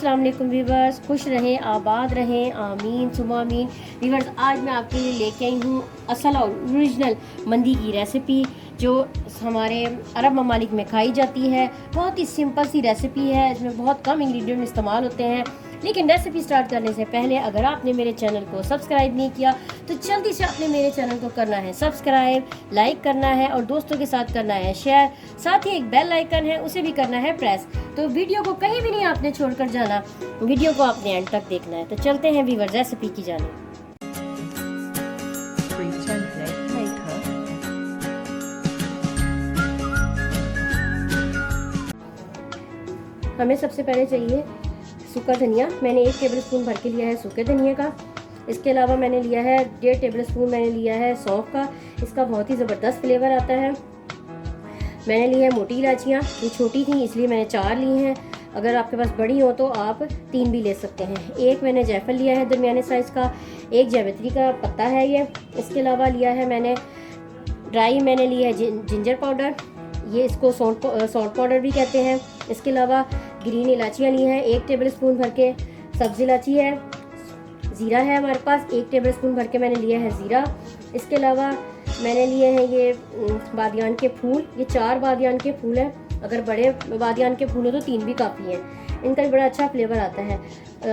अस्सलाम वालेकुम वीवर्स, खुश रहें, आबाद रहें, आमीन सुमा आमीन। वीवर्स, आज मैं आपके लिए लेके आई हूँ असल और ओरिजिनल मंदी की रेसिपी जो हमारे अरब ममालिक में खाई जाती है। बहुत ही सिंपल सी रेसिपी है, इसमें बहुत कम इंग्रेडिएंट इस्तेमाल होते हैं। लेकिन रेसिपी स्टार्ट करने से पहले अगर आपने मेरे चैनल को सब्सक्राइब नहीं किया तो जल्दी से आपने मेरे चैनल को करना है सब्सक्राइब, लाइक करना है और दोस्तों के साथ करना है शेयर। साथ ही एक बेल आइकन है, उसे भी करना है प्रेस। तो वीडियो को कहीं भी नहीं आपने छोड़कर जाना, वीडियो को आपने एंड तक देखना है। तो चलते हैं वीवर रेसिपी की जाने। हमें सबसे पहले चाहिए सूखा धनिया। मैंने 1 टेबलस्पून भर के लिया है सूखे धनिया का। इसके अलावा मैंने लिया है 1.5 टेबलस्पून मैंने लिया है सौंफ का। इसका बहुत ही ज़बरदस्त फ्लेवर आता है। मैंने ली है मोटी इलायचियाँ, ये छोटी थी इसलिए मैंने 4 ली हैं। अगर आपके पास बड़ी हो तो आप 3 भी ले सकते हैं। 1 मैंने जायफल लिया है दरमियाने साइज़ का। 1 जावित्री का पत्ता है ये। इसके अलावा लिया है मैंने ड्राई, मैंने लिया है जिंजर पाउडर, ये इसको सॉल्ट पाउडर भी कहते हैं। इसके अलावा ग्रीन इलायचियाँ ली हैं 1 टेबलस्पून भर के। सब्ज़ इलायची है, ज़ीरा है हमारे पास 1 टेबलस्पून भर के मैंने लिया है ज़ीरा। इसके अलावा मैंने लिए हैं ये बादियान के फूल, ये 4 बादियान के फूल हैं। अगर बड़े बादियान के फूल हो तो 3 भी काफ़ी हैं, इनका भी बड़ा अच्छा फ्लेवर आता है।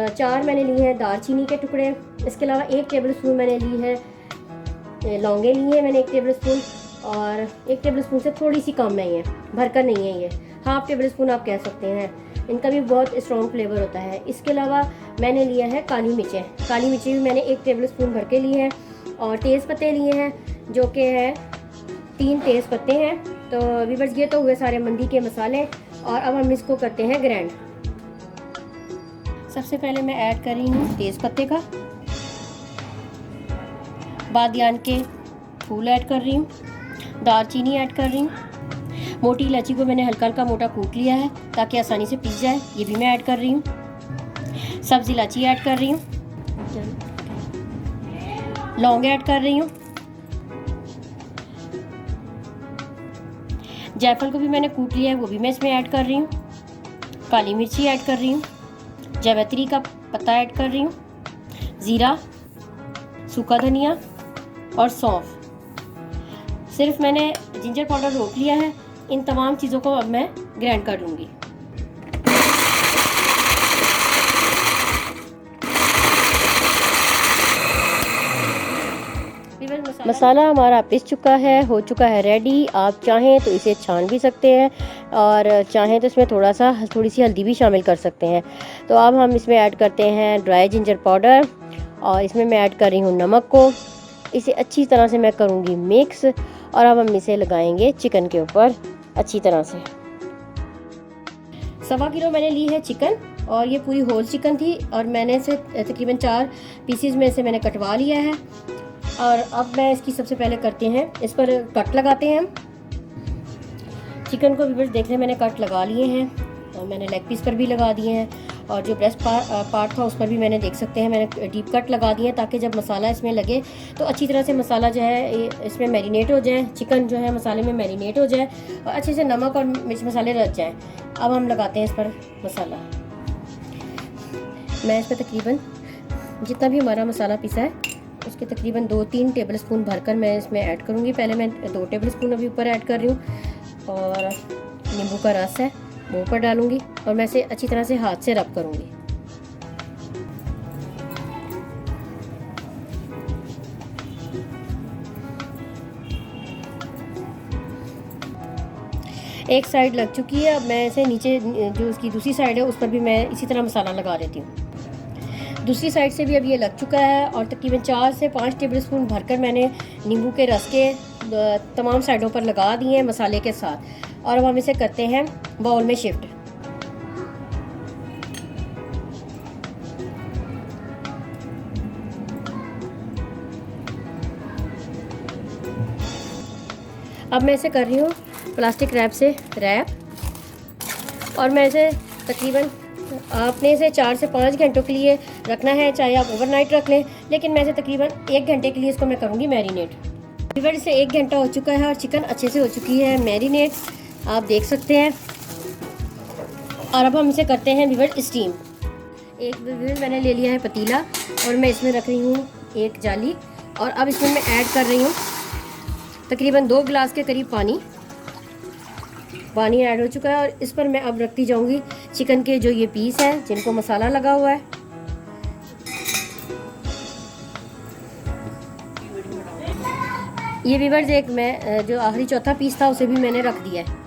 4 मैंने लिए हैं दालचीनी के टुकड़े। इसके अलावा 1 टेबलस्पून मैंने ली है लौंगे ली है मैंने 1 टेबलस्पून, और 1 टेबलस्पून से थोड़ी सी कम नहीं है, भरकर नहीं है, ये हाफ टेबलस्पून आप कह सकते हैं। इनका भी बहुत स्ट्रॉन्ग फ्लेवर होता है। इसके अलावा मैंने लिया है काली मिर्चें। काली मिर्चें भी मैंने 1 टेबलस्पून भर के लिए हैं, और तेज़ पत्ते लिए हैं जो कि है 3 तेज़ पत्ते हैं। तो वीवर्स, ये तो हुए सारे मंदी के मसाले, और अब हम इसको करते हैं ग्राइंड। सबसे पहले मैं ऐड कर रही हूँ तेज़ पत्ते का, बादियान के फूल ऐड कर रही हूँ, दालचीनी ऐड कर रही हूँ, मोटी इलायची को मैंने हल्का हल्का मोटा कूट लिया है ताकि आसानी से पीस जाए, ये भी मैं ऐड कर रही हूँ। सब्ज़ इलायची ऐड कर रही हूँ, लौंग ऐड कर रही हूँ, जायफल को भी मैंने कूट लिया है, वो भी मैं इसमें ऐड कर रही हूँ। काली मिर्ची ऐड कर रही हूँ, जावित्री का पत्ता ऐड कर रही हूँ, ज़ीरा, सूखा धनिया और सौंफ। सिर्फ मैंने जिंजर पाउडर रोक लिया है। इन तमाम चीज़ों को अब मैं ग्राइंड कर लूँगी। मसाला हमारा पिस चुका है, हो चुका है रेडी। आप चाहें तो इसे छान भी सकते हैं, और चाहें तो इसमें थोड़ी सी हल्दी भी शामिल कर सकते हैं। तो अब हम इसमें ऐड करते हैं ड्राई जिंजर पाउडर, और इसमें मैं ऐड कर रही हूँ नमक को। इसे अच्छी तरह से मैं करूँगी मिक्स, और अब हम इसे लगाएंगे चिकन के ऊपर अच्छी तरह से। 1.25 किलो मैंने ली है चिकन, और ये पूरी होल चिकन थी, और मैंने इसे तकरीबन 4 पीसीज में से मैंने कटवा लिया है। और अब मैं इसकी सबसे पहले करते हैं, इस पर कट लगाते हैं हम। चिकन को भी देख रहे हैं मैंने कट लगा लिए हैं, और मैंने लेग पीस पर भी लगा दिए हैं, और जो ब्रेस्ट पार्ट था उस पर भी मैंने देख सकते हैं मैंने डीप कट लगा दिए हैं, ताकि जब मसाला इसमें लगे तो अच्छी तरह से मसाला जो है इसमें मैरिनेट हो जाए, चिकन जो है मसाले में मैरिनेट हो जाए, और अच्छे से नमक और मिर्च मसाले रच जाएँ। अब हम लगाते हैं इस पर मसाला। मैं इस पर तकरीबन जितना भी हमारा मसाला पिसा है उसके तकरीबन 2-3 टेबलस्पून भरकर मैं इसमें ऐड करूँगी। पहले मैं 2 टेबलस्पून अभी ऊपर ऐड कर रही हूँ, और नींबू का रस है वो ऊपर डालूँगी, और मैं इसे अच्छी तरह से हाथ से रब करूँगी। एक साइड लग चुकी है, अब मैं इसे नीचे जो उसकी दूसरी साइड है उस पर भी मैं इसी तरह मसाला लगा देती हूँ। दूसरी साइड से भी अब ये लग चुका है, और तकरीबन 4 से 5 टेबलस्पून भरकर मैंने नींबू के रस के तमाम साइडों पर लगा दिए हैं मसाले के साथ। और अब हम इसे करते हैं बाउल में शिफ्ट। अब मैं इसे कर रही हूँ प्लास्टिक रैप से रैप, और मैं इसे तकरीबन आपने इसे 4 से 5 घंटों के लिए रखना है, चाहे आप ओवरनाइट रख लें, लेकिन मैं इसे तकरीबन 1 घंटे के लिए इसको मैं करूँगी मैरिनेट। वीवर, इसे 1 घंटा हो चुका है और चिकन अच्छे से हो चुकी है मैरिनेट, आप देख सकते हैं। और अब हम इसे करते हैं वीवर स्टीम। एक मैंने ले लिया है पतीला और मैं इसमें रख रही हूँ एक जाली, और अब इसमें मैं ऐड कर रही हूँ तकरीबन 2 गिलास के करीब पानी ऐड हो चुका है। और इस पर मैं अब रखती जाऊँगी चिकन के जो ये पीस हैं जिनको मसाला लगा हुआ है। ये व्यूअर्स एक मैं जो आखिरी चौथा पीस था उसे भी मैंने रख दिया है।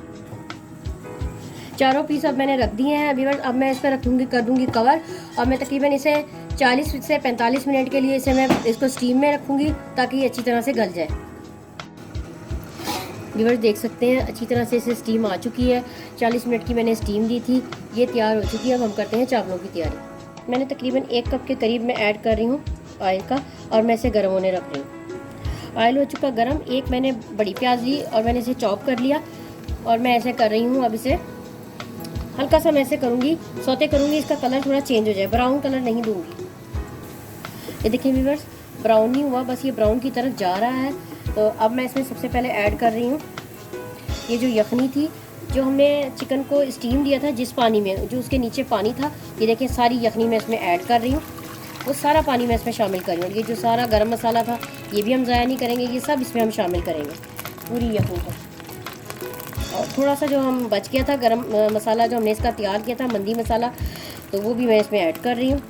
चारों पीस अब मैंने रख दिए हैं व्यूअर्स। अब मैं इस पर कर दूंगी कवर, और मैं तकरीबन इसे 40 से 45 मिनट के लिए मैं इसको स्टीम में रखूंगी ताकि ये अच्छी तरह से गल जाए। व्यूअर्स देख सकते हैं अच्छी तरह से इसे स्टीम आ चुकी है। 40 मिनट की मैंने स्टीम दी थी, ये तैयार हो चुकी है। अब हम करते हैं चावलों की तैयारी। मैंने तकरीबन 1 कप के करीब में ऐड कर रही हूँ ऑयल का, और मैं इसे गर्म होने रख रही हूँ। ऑयल हो चुका गर्म। एक मैंने बड़ी प्याज ली और मैंने इसे चॉप कर लिया, और मैं ऐसे कर रही हूँ। अब इसे हल्का सा मैं ऐसे करूँगी, सौते करूँगी, इसका कलर थोड़ा चेंज हो जाए, ब्राउन कलर नहीं दूँगी। ये देखिए व्यूअर्स ब्राउन नहीं हुआ, बस ये ब्राउन की तरफ जा रहा है। तो अब मैं इसमें सबसे पहले ऐड कर रही हूँ ये जो यखनी थी, जो हमने चिकन को स्टीम दिया था जिस पानी में, जो उसके नीचे पानी था, ये देखिए सारी यखनी मैं इसमें ऐड कर रही हूँ। वो सारा पानी मैं इसमें शामिल कर रही हूँ। ये जो सारा गरम मसाला था ये भी हम ज़ाया नहीं करेंगे, ये सब इसमें हम शामिल करेंगे पूरी यखनी को। और थोड़ा सा जो हम बच गया था गरम मसाला जो हमने इसका तैयार किया था, मंदी मसाला, तो वो भी मैं इसमें ऐड कर रही हूँ।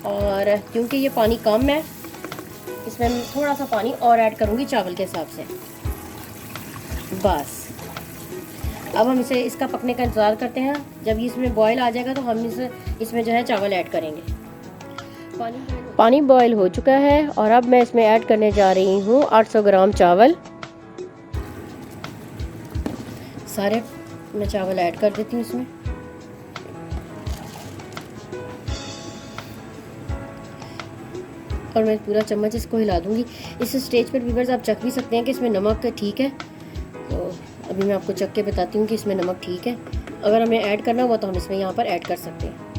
और क्योंकि ये पानी कम है, इसमें मैं थोड़ा सा पानी और ऐड करूँगी चावल के हिसाब से। बस अब हम इसका पकने का इंतज़ार करते हैं। जब ये इसमें बॉयल आ जाएगा तो हम इसमें जो है चावल ऐड करेंगे। पानी बॉयल हो चुका है, और अब मैं इसमें ऐड करने जा रही हूँ 800 ग्राम चावल। सारे मैं चावल ऐड कर देती हूँ इसमें। और मैं पूरा चम्मच इसको हिला दूंगी। इस स्टेज पर व्यूअर्स आप चख भी सकते हैं कि इसमें नमक ठीक है। तो अभी मैं आपको चख के बताती हूँ कि इसमें नमक ठीक है। अगर हमें ऐड करना हुआ तो हम इसमें यहाँ पर ऐड कर सकते हैं।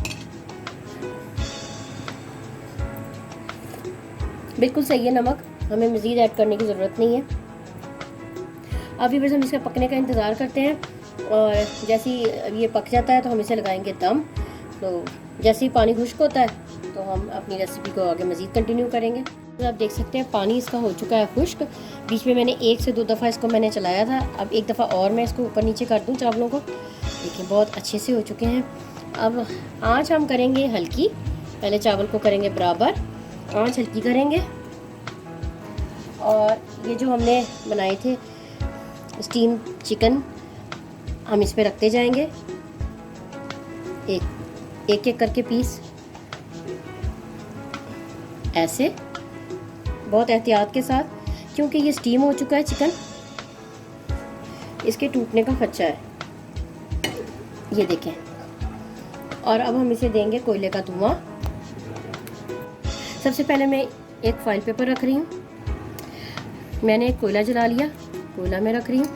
बिल्कुल सही है नमक, हमें मज़ीद ऐड करने की ज़रूरत नहीं है। अभी बस हम इसका पकने का इंतज़ार करते हैं, और जैसे ही ये पक जाता है तो हम इसे लगाएंगे दम। तो जैसे ही पानी खुश्क होता है तो हम अपनी रेसिपी को आगे मज़ीद कंटिन्यू करेंगे। तो आप देख सकते हैं पानी इसका हो चुका है खुश्क। बीच में मैंने 1 से 2 दफ़ा इसको मैंने चलाया था। अब एक दफ़ा और मैं इसको ऊपर नीचे कर दूं चावलों को। देखिए बहुत अच्छे से हो चुके हैं। अब आँच हम करेंगे हल्की, पहले चावल को करेंगे बराबर, आँच हल्की करेंगे। और ये जो हमने बनाए थे स्टीम चिकन, हम इस पे रखते जाएंगे एक एक करके पीस, ऐसे बहुत एहतियात के साथ, क्योंकि ये स्टीम हो चुका है चिकन, इसके टूटने का खदशा है। ये देखें। और अब हम इसे देंगे कोयले का धुआं। सबसे पहले मैं एक फॉइल पेपर रख रही हूँ। मैंने एक कोयला जला लिया, कोयला में रख रही हूँ,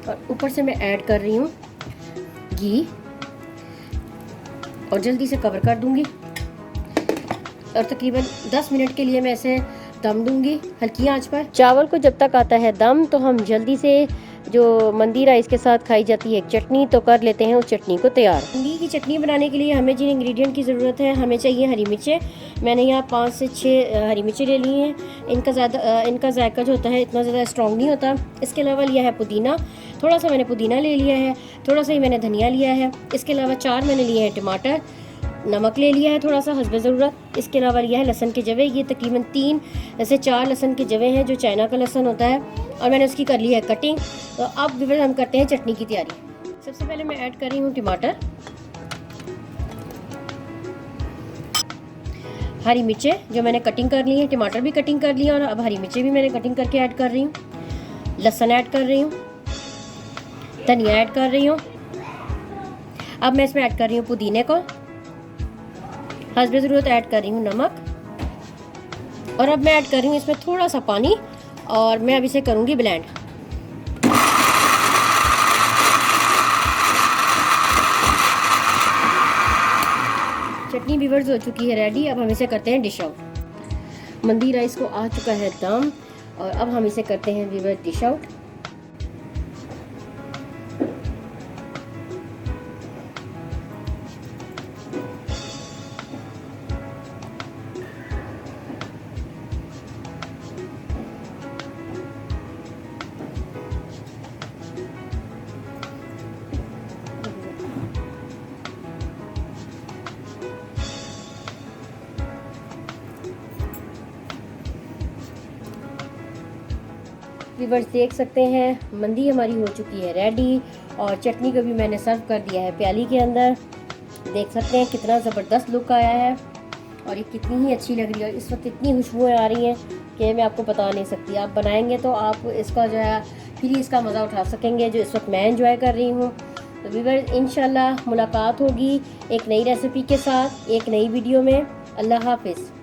और ऊपर से मैं ऐड कर रही हूँ घी, और जल्दी से कवर कर दूंगी। और तकरीबन 10 मिनट के लिए मैं इसे दम दूंगी हल्की आंच पर। चावल को जब तक आता है दम, तो हम जल्दी से जो मंदी राइस के साथ खाई जाती है एक चटनी, तो कर लेते हैं उस चटनी को तैयार। मंदी की चटनी बनाने के लिए हमें जिन इंग्रेडिएंट की ज़रूरत है, हमें चाहिए हरी मिर्चें। मैंने यहाँ 5 से 6 हरी मिर्चें ले ली हैं। इनका जायका जो होता है इतना ज़्यादा स्ट्रॉन्ग नहीं होता। इसके अलावा लिया है पुदीना, थोड़ा सा मैंने पुदीना ले लिया है, थोड़ा सा ही मैंने धनिया लिया है। इसके अलावा 4 मैंने लिए हैं टमाटर, नमक ले लिया है थोड़ा सा हस्बे ज़रूरत। इसके अलावा लिया है लहसुन के जवे, ये तकरीबन 3 से 4 लहसुन के जवे हैं, जो चाइना का लहसुन होता है, और मैंने उसकी कर ली है कटिंग। तो अब फिर हम करते हैं चटनी की तैयारी। सबसे पहले मैं ऐड कर रही हूँ टमाटर, हरी मिर्चें जो मैंने कटिंग कर ली है, टमाटर भी कटिंग कर लिया, और अब हरी मिर्चें भी मैंने कटिंग करके ऐड कर रही हूँ। लहसुन ऐड कर रही हूँ, धनिया ऐड कर रही हूँ। अब मैं इसमें ऐड कर रही हूँ पुदीने को, हस्बे ज़रूरत ऐड कर रही हूँ नमक, और अब मैं ऐड कर रही हूँ इसमें थोड़ा सा पानी, और मैं अब इसे करूँगी ब्लेंड। चटनी व्यूअर्स हो चुकी है रेडी। अब हम इसे करते हैं डिश आउट। मंदी राइस को आ चुका है दम, और अब हम इसे करते हैं व्यूअर्स डिश आउट। व्यूअर्स देख सकते हैं मंदी हमारी हो चुकी है रेडी, और चटनी को भी मैंने सर्व कर दिया है प्याली के अंदर। देख सकते हैं कितना ज़बरदस्त लुक आया है और ये कितनी ही अच्छी लग रही है। इस वक्त इतनी खुशबुएँ आ रही हैं कि मैं आपको बता नहीं सकती। आप बनाएंगे तो आप इसका जो है फिर इसका मज़ा उठा सकेंगे जो इस वक्त मैं एंजॉय कर रही हूँ। तो व्यूअर्स इंशाल्लाह मुलाकात होगी एक नई रेसिपी के साथ एक नई वीडियो में। अल्लाह हाफिज़।